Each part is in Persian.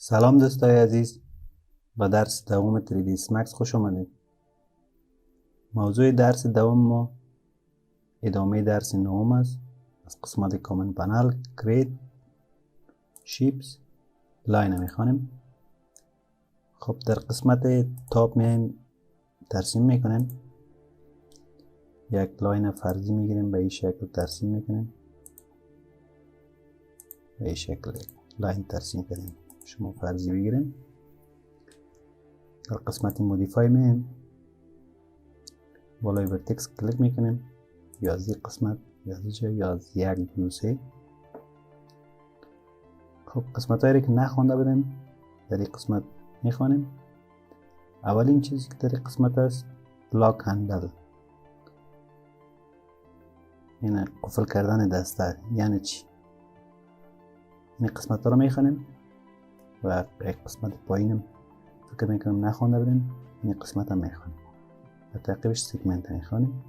سلام دوستای عزیز، به درس دوم 3ds مکس خوش آمدید. موضوع درس دوم ما ادامه درس نهم است. از قسمت کامن پنل، کرید، شیپس، لاین میخوانیم. خب در قسمت تاپ میایم ترسیم میکنیم. یک لاین فرضی میگیریم، به این شکل ترسیم میکنیم. به این شکل لاین ترسیم کنیم. شما فرضی بگیریم. در قسمت مودیفای میایم، بالای ورتکس کلیک میکنیم، یا از این قسمت یا از اینجا یا از 1 2 3. خب قسمت هایی که نخوانده بودیم در این قسمت میخوانیم. اولین چیزی که در این قسمت است لاک هندل، یعنی قفل کردن دسته. یعنی چی؟ این قسمت رو میخوانیم و یک قسمت پایینم فکر میکنم نخوانده بودیم، این قسمت هم میخوانیم و تعقیبش سگمنت میخوانیم.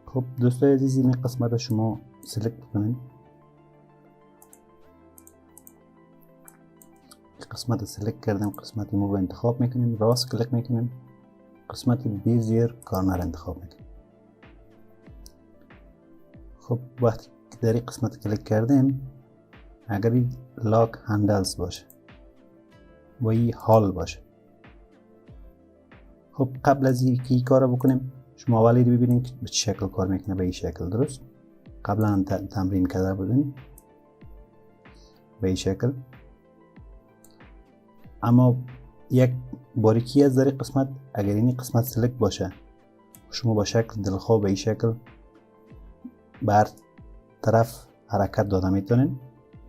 خب دوستای عزیز، این قسمت شما سلکت کنید. قسمت سلکت کردیم، قسمت موو انتخاب میکنیم، راست کلیک میکنیم، قسمت بیزیر کارنر انتخاب میکنیم. خب وقتی در این قسمت کلیک کردیم، اگر این لاک هندلز باشه و این هال باشه، خب قبل از اینکه این کار بکنیم شما اولی رو ببینید که به چه شکل کار میکنه. به این شکل درست قبلا تمرین کرده بودیم به این شکل. اما یک باریکی از در این قسمت، اگر این قسمت سلکت باشه شما با شکل دلخواه به این شکل بر طرف حرکت داده میتونین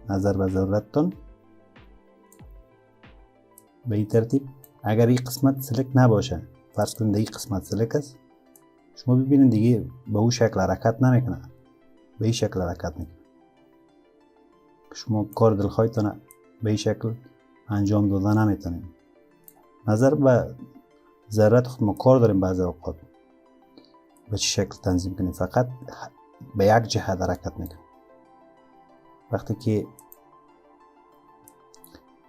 نظر به ضرورتتون به این ترتیب. اگر این قسمت سلکت نباشه، فرض کنید این قسمت سلکت است، شما ببینید دیگه به اون شکل حرکت نمیکنه، به این شکل حرکت میکنه. شما کار دلخواهتون به این شکل انجام داده نمیتونید. نظر به ضرورت خود ما کار داریم بعضی اوقات به چه شکل تنظیم کنیم، فقط به یک جهت حرکت میکنه. وقتی که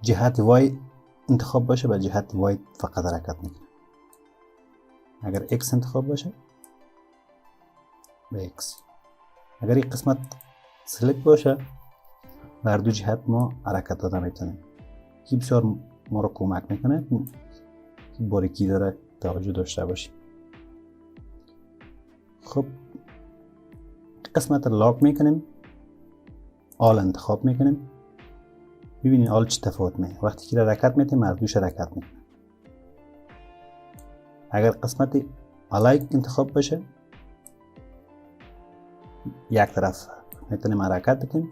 جهت وای انتخاب باشه به جهت وای فقط حرکت میکنه. اگر X انتخاب باشه به X. اگر این قسمت سلکت باشه بر دو جهت ما حرکت داده میتونیم. این بسیار ما رو کمک میکنه که باریکی داره توجه داشته باشیم. خب قسمت لاک میکنیم، آل انتخاب میکنیم. ببینید آل چه تفاوت میکنه. وقتی که حرکت میتیم مردوش حرکت میکنه. اگر قسمت الایک انتخاب باشه یک طرف میتونیم حرکت بکنیم،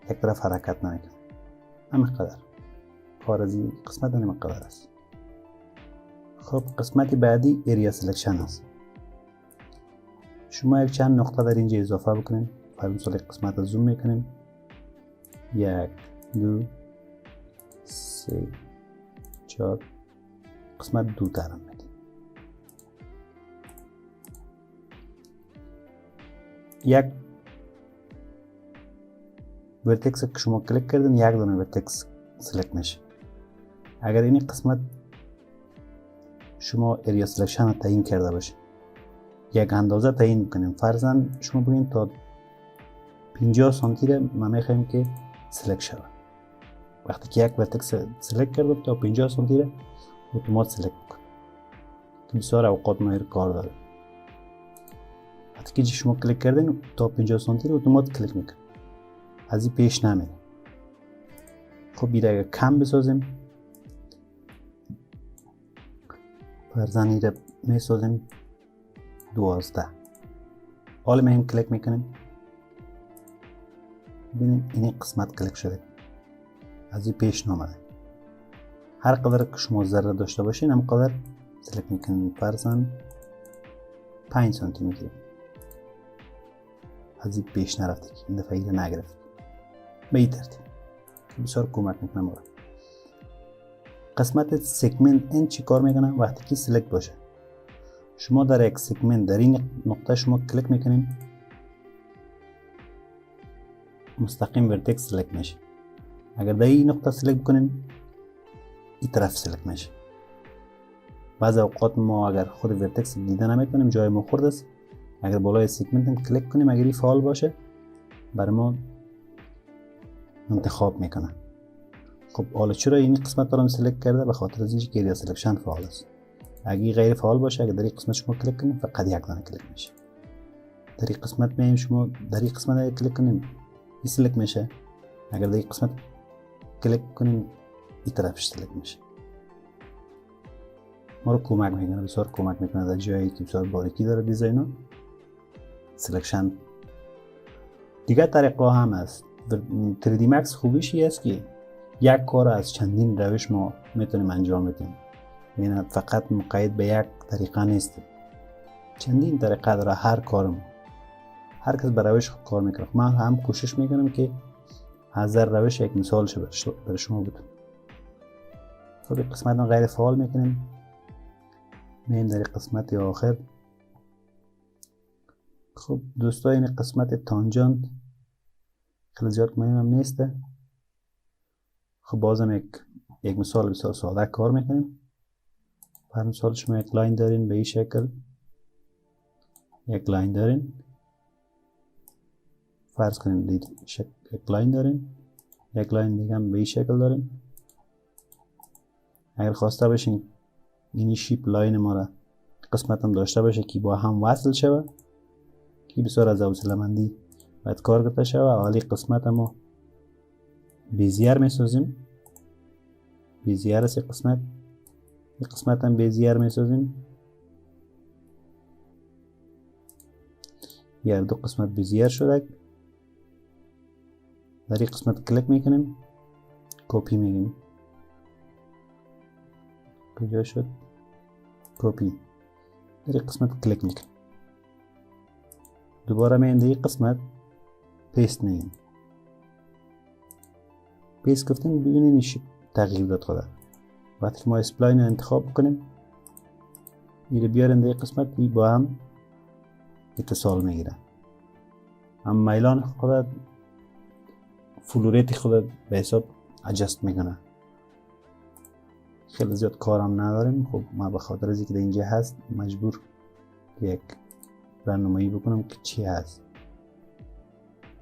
یک طرف حرکت نمیکنه. همین قدر کار از این قسمت همین قدر است. خب قسمت بعدی ایریا سلکشن است. شما یک چند نقطه در اینجا اضافه بکنیم. فرض مثال قسمت زوم میکنیم، 1 2 3 4 قسمت دو ترم میدیم. یک ورتکس که شما کلیک کردین یک دونه ورتکس سلکت میشه. اگر این قسمت شما ایریا سلکشن تعیین کرده باشه، یک اندازه تعیین میکنیم. فرضاً شما بگین تا 50 سانتی را ما میخوایم که سلکت شود. وقتی که یک ورتکس سلکت کردم تا 50 سانتی را اتومات سلکت میکنه که بسیار اوقات ما کار داره. وقتی که شما کلیک کردین تا 50 سانتی را اتومات کلیک میکنه، از این پیش نمیره. خب این اگر کم بسازیم، فرضاً این را میسازیم 12. حالا ما هم کلیک میکنیم، ببینیم این قسمت کلیک شده، از این پیش نامده. هر قدر که شما ذره داشته باشین هم قدر سلکت میکنیم. فرضاً 5 سانتی میگیریم، از این پیش نرفته که این دفعه این نگرفت. به این ترتیب بسیار کمک میکنه ما. قسمت سگمنت این چی کار میکنه؟ وقتی که سلکت باشه شما در یک سگمنت در این نقطه شما کلیک میکنین، مستقیم ورتکس سلکت میشه. اگر در این نقطه سلکت بکنین این طرف سلکت میشه. بعض اوقات ما اگر خود ورتکس دیده نمیتونیم جای ما خورد است، اگر بالای سگمنت کلیک کنیم اگر این فعال باشه برای ما انتخاب میکنه. خب حالا چرا این قسمت رو سلکت کرده؟ به خاطر از اینکه ایریا سلکشن فعال است. اگه غیر فعال باشه اگر در این قسمت شما کلیک کنیم فقط یک دانه کلیک میشه. در این قسمت میایم شما در این قسمت اگر کلیک کنیم این سلکت میشه، اگر در این قسمت کلیک کنیم این طرفش سلکت میشه. ما رو کمک میکنه، بسیار کمک میکنه در جایی که بسیار باریکی داره دیزاینو سلکشن. دیگه طریقه هم هست. 3D Max خوبیش این است که یک کار از چندین روش ما میتونیم انجام بدیم، یعنی فقط مقید به یک طریقه نیست، چندین طریقه داره هر کارم. هر کس به روش کار میکنه. من هم کوشش میکنم که از روش یک مثالش برای شما بدم. خب این قسمت رو غیر فعال میکنیم، میایم در قسمت آخر. خب دوستا این قسمت تانجانت خیلی زیاد مهم هم نیسته. خب بازم یک مثال بسیار ساده کار میکنیم. بر مثال شما یک لاین دارین به این شکل، یک لاین دارین، فرض کنیم یک لاین دارین، یک لاین دیگه هم به این شکل دارین. اگر خواسته باشین این شیپ لاین ما را قسمت هم داشته باشه که با هم وصل شوه، که بسیار از حوصله‌مندی باید کار گرفته شوه. حالی قسمت ما بیزیر میسازیم، بیزیر است قسمت، این قسمت هم بیزیر میسازیم. یه دو قسمت بیزیر شده. در این قسمت کلیک میکنیم، کپی میگیم، کجا شد؟ کپی. در این قسمت کلیک میکنیم، دوباره میایم در این قسمت پیست میگیم. پیست گفتیم ببینید این تغییر داد خدا. وقتی که ما اسپلاین رو انتخاب کنیم این بیاریم در این قسمت، این با هم اتصال میگیره. هم میلان خدا فلوریت خود به حساب اجست میکنه. خیلی زیاد کارم نداریم. خب ما به خاطر از اینکه در اینجا هست مجبور یک راهنمایی بکنم که چی هست.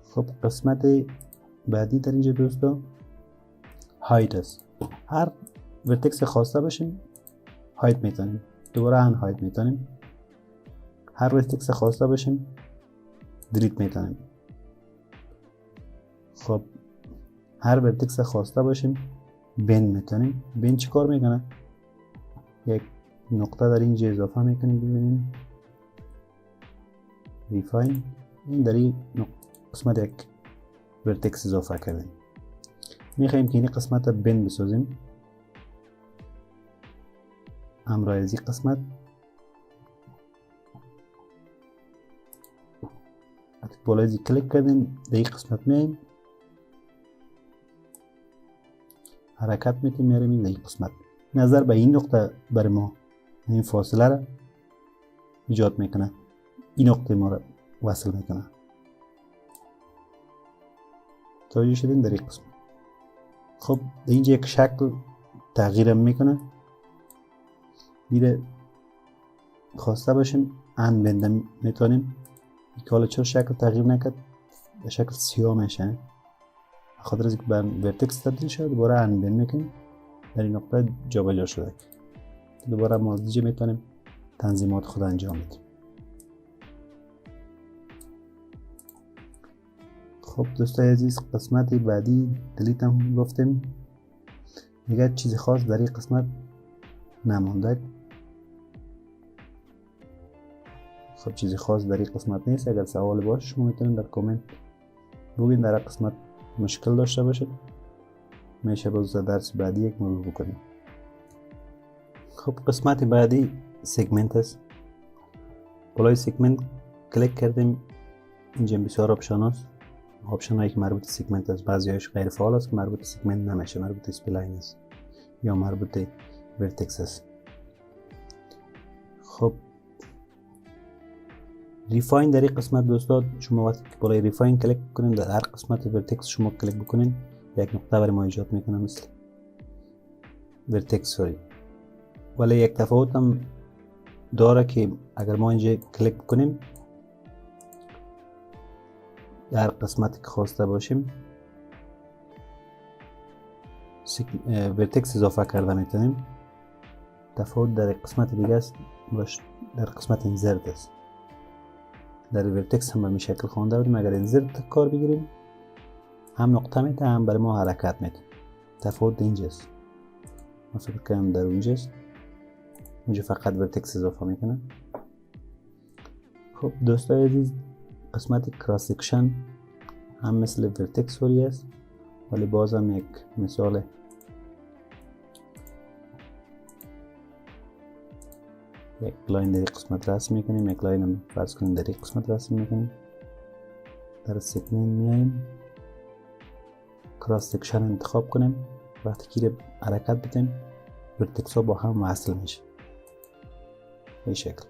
خب قسمت بعدی در اینجا دوستا هاید است. هر ورتکس خواسته باشیم هاید میتونیم، دوباره انهاید میتونیم. هر ورتکس خواسته باشیم دلیت میتونیم. خب هر ورتکس خواسته باشیم بند میتونیم. بند چی کار میکنه؟ یک نقطه در اینجا اضافه میکنیم. ببینیم ریفاین، این در این قسمت یک ورتکس اضافه کردیم. میخواییم که این قسمت بند بسازیم. همراه از این قسمت بالای از کلیک کردیم در این قسمت میاییم، حرکت میتیم میریم در این قسمت. نظر به این نقطه برای ما این فاصله را ایجاد میکنه، این نقطه ما را وصل میکنه. توجه شدین در این قسمت. خب در اینجا یک شکل تغییر میکنه. میره خواسته باشیم انبند میتونیم. که حالا چرا شکل تغییر نکرد؟ به شکل سیاه میشه خاطر از اینکه به ورتکس تبدیل شد. دوباره انبند میکنیم، در این نقطه جابجا شده. دوباره ما دیگه میتونیم تنظیمات خود انجام بدیم. خب دوستای عزیز قسمت بعدی دلیت هم گفتیم، دیگه چیزی خاص در این قسمت نمونده. خب چیزی خاص در این قسمت نیست. اگر سوال باشه شما میتونید در کامنت بگید. در قسمت مشکل داشته باشید میشه باز درس بعدی یک مرور بکنیم. خب قسمت بعدی سگمنت است. بالای سگمنت کلیک کردیم، اینجا بسیار آپشن است. آپشن هایی که مربوط به سگمنت است، بعضی هایش غیر فعال است که مربوط به سگمنت نمیشه، مربوط به اسپلاین است یا مربوط به ورتکس است. خب ریفاین در این قسمت دوستان، شما وقتی که بالای ریفاین کلیک کنین در هر قسمت ورتکس شما کلیک بکنین یک نقطه برای ما ایجاد میکنه مثل ورتکس سوری. ولی یک تفاوت هم داره که اگر ما اینجا کلیک کنیم در قسمتی که خواسته باشیم ورتکس اضافه کرده میتونیم. تفاوت در قسمت دیگه است، در قسمت انزرت است. در ورتکس هم به این شکل خوانده بودیم، اگر انزرت کار بگیریم هم نقطه میده هم برای ما حرکت میده. تفاوت اینجاست. من فکر کنم در اونجاست، اونجا فقط ورتکس اضافه میکنه. خب دوستای عزیز، قسمت کراس سکشن هم مثل ورتکس سوری است، ولی بازم یک مثال یک لاین در این قسمت رسم میکنیم، یک لاین هم فرض کنیم در این قسمت رسم میکنیم. در سگمنت میایم کراس سکشن انتخاب کنیم، وقتی که حرکت بدیم ورتکس ها با هم وصل میشه به شکل.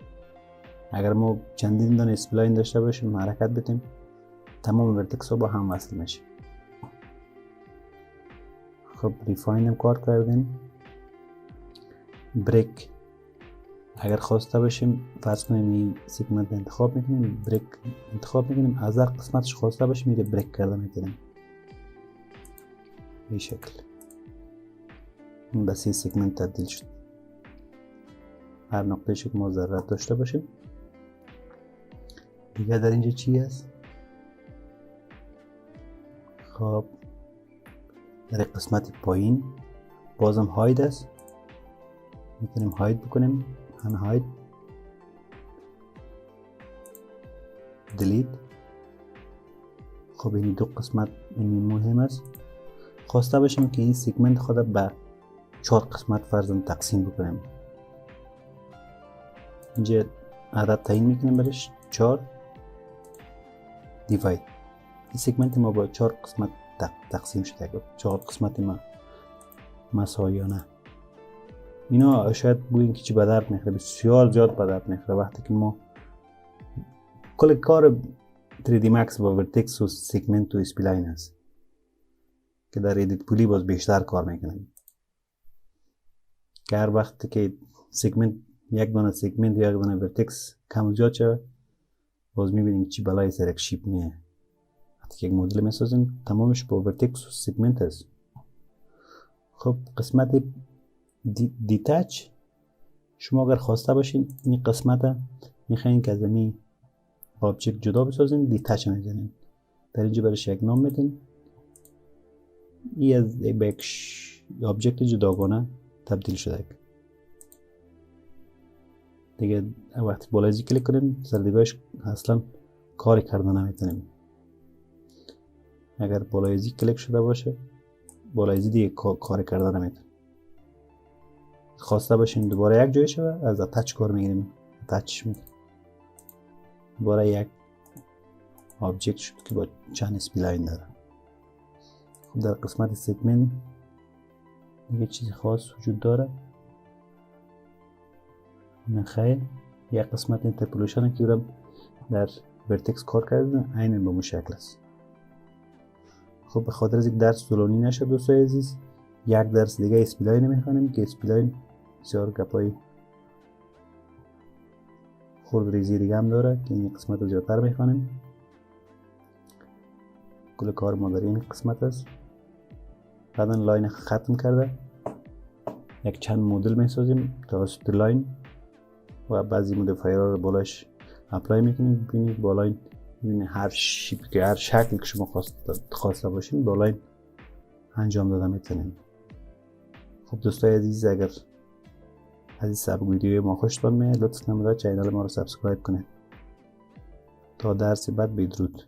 اگر ما چندین دانه اسپلاین داشته باشیم حرکت بدیم تمام ورتکس ها با هم وصل میشه. خب ریفاین هم کار کردیم. بریک اگر خواسته باشیم فرض کنیم این سگمنت انتخاب میکنیم، بریک انتخاب میکنیم، از هر قسمتش خواسته باشیم میره بریک کرده میکنیم به شکل. این به 3 سگمنت تبدیل شد. هر نقطه که ما ضرورت داشته باشیم. دیگه در اینجا چی است؟ خب در قسمت پایین بازم هاید است، میتونیم هاید بکنیم. Unhide delete. خب این دو قسمت این مهم است. خواسته باشیم که این سگمنت خود به 4 قسمت فرضاً تقسیم بکنیم. اینجا عدد تعیین میکنیم برش 4 Devide. این سگمنت ما با 4 قسمت تقسیم شده، 4 قسمت ما مساویانه. اینا شاید بگوییم که چی به درد میخوره، بسیار زیاد به درد میخوره وقتی که ما کل کار 3D Max با ورتکس و سگمنت و اسپلاین است که در ادیت پولی باز بیشتر کار میکنیم. که هر وقتی که سگمنت یک دانه سگمنت یا یک دانه ورتکس کم و زیاد شد باز میبینیم چی بلای سر یک شیپ میه. وقتی که یک مدل میسازیم تمامش با ورتکس و سگمنت است. خب قسمت Detach شما اگر خواسته باشین این قسمت میخواین که از این آبجکت جدا بسازین Detach میزنین. در اینجا برش یک نام میدین، این از یک آبجکت جداگانه تبدیل شده. دیگه وقتی بالایزی کلیک کنیم سردیگاهش اصلا کاری کرده نمیتونیم. اگر بالایزی کلیک شده باشه بالایزی دیگه کاری کرده نمیتونیم. خواسته باشین دوباره یک جای شده از اتچ کار میگیریم، اتچ میگیریم دوباره یک آبجکت شد که با چند اسپلاین داره. خب در قسمت سگمنت دیگه چیز خاص وجود داره؟ نه خیر، یک قسمت اینترپولیشن که برم در ورتکس کار کردن عین به مشکل است. خب به خاطر از یک درس طولانی نشد دوستای عزیز، یک درس دیگه اسپلاین میخوانیم که اسپلاین بسیار گپای خورد ریزی دیگه هم داره که این قسمت رو زیادتر میخوانیم. کل کار ما در این قسمت است. بعدا لاین ختم کرده یک چند مدل میسازیم توسط لاین و بعضی مودیفایرها رو بالاش اپلای میکنیم. ببینید با لاین هر شیپ که هر شکلی که شما خواسته باشین با لاین انجام داده میتونیم. خب دوستای عزیز، اگر از این سبک ویدیوی ما خوشتون میاد لطف نموده چینل ما رو سبسکرایب کنید. تا درس بعد بدرود.